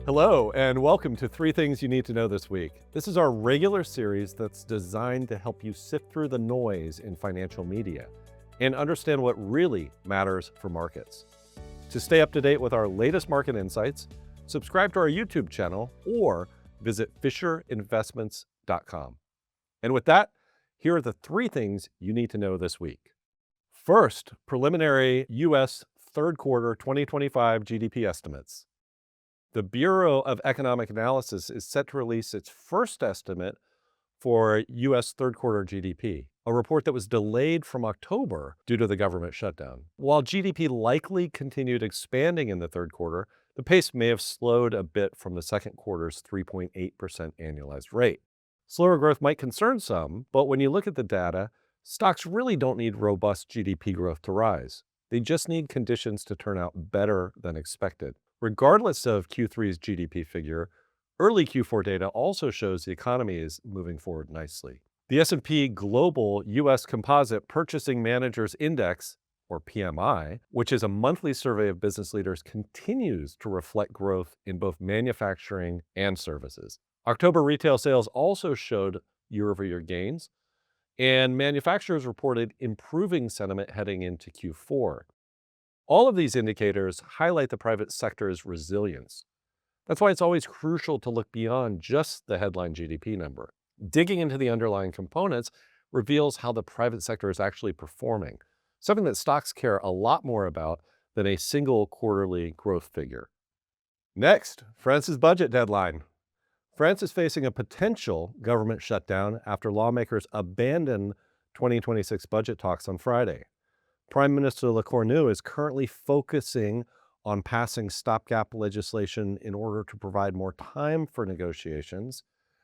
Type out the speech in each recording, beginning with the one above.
Hello, and welcome to 3 Things You Need to Know This Week. This is our regular series that's designed to help you sift through the noise in financial media and understand what really matters for markets. To stay up to date with our latest market insights, subscribe to our YouTube channel or visit fisherinvestments.com. And with that, here are the 3 things you need to know this week. First, preliminary U.S. third quarter 2025 GDP estimates. The Bureau of Economic Analysis is set to release its first estimate for U.S. third quarter GDP, a report that was delayed from October due to the government shutdown. While GDP likely continued expanding in the third quarter, the pace may have slowed a bit from the second quarter's 3.8% annualized rate. Slower growth might concern some, but when you look at the data, stocks really don't need robust GDP growth to rise. They just need conditions to turn out better than expected. Regardless of Q3's GDP figure, early Q4 data also shows the economy is moving forward nicely. The S&P Global U.S. Composite Purchasing Managers Index, or PMI, which is a monthly survey of business leaders, continues to reflect growth in both manufacturing and services. October retail sales also showed year-over-year gains, and manufacturers reported improving sentiment heading into Q4. All of these indicators highlight the private sector's resilience. That's why it's always crucial to look beyond just the headline GDP number. Digging into the underlying components reveals how the private sector is actually performing, something that stocks care a lot more about than a single quarterly growth figure. Next, France's budget deadline. France is facing a potential government shutdown after lawmakers abandon 2026 budget talks on Friday. Prime Minister Le Cornu is currently focusing on passing stopgap legislation in order to provide more time for negotiations,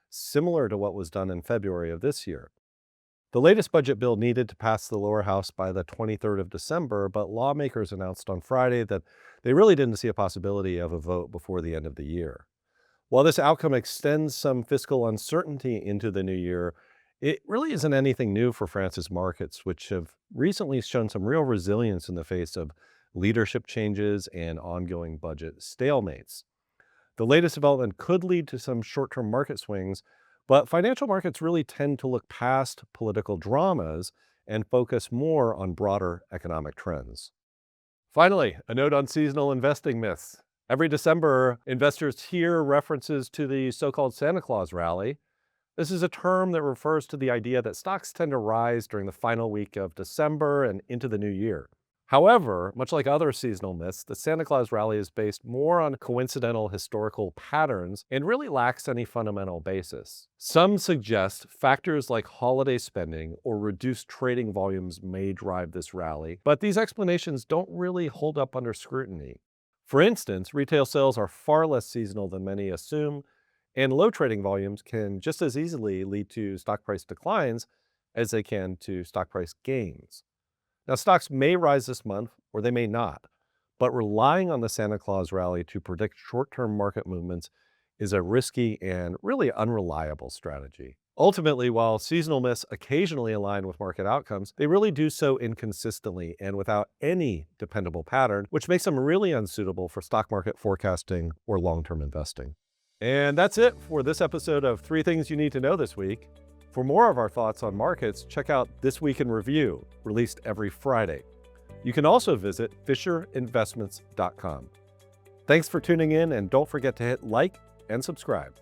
similar to what was done in February of this year. The latest budget bill needed to pass the lower house by the 23rd of December, but lawmakers announced on Friday that they really didn't see a possibility of a vote before the end of the year. While this outcome extends some fiscal uncertainty into the new year, it really isn't anything new for France's markets, which have recently shown some real resilience in the face of leadership changes and ongoing budget stalemates. The latest development could lead to some short-term market swings, but financial markets really tend to look past political dramas and focus more on broader economic trends. Finally, a note on seasonal investing myths. Every December, investors hear references to the so-called Santa Claus rally. This is a term that refers to the idea that stocks tend to rise during the final week of December and into the new year. However, much like other seasonal myths, the Santa Claus rally is based more on coincidental historical patterns and really lacks any fundamental basis. Some suggest factors like holiday spending or reduced trading volumes may drive this rally, but these explanations don't really hold up under scrutiny. For instance, retail sales are far less seasonal than many assume, and low trading volumes can just as easily lead to stock price declines as they can to stock price gains. Now, stocks may rise this month or they may not, but relying on the Santa Claus rally to predict short-term market movements is a risky and really unreliable strategy. Ultimately, while seasonal myths occasionally align with market outcomes, they really do so inconsistently and without any dependable pattern, which makes them really unsuitable for stock market forecasting or long-term investing. And that's it for this episode of 3 Things You Need to Know This Week. For more of our thoughts on markets, check out This Week in Review, released every Friday. You can also visit fisherinvestments.com. Thanks for tuning in, and don't forget to hit like and subscribe.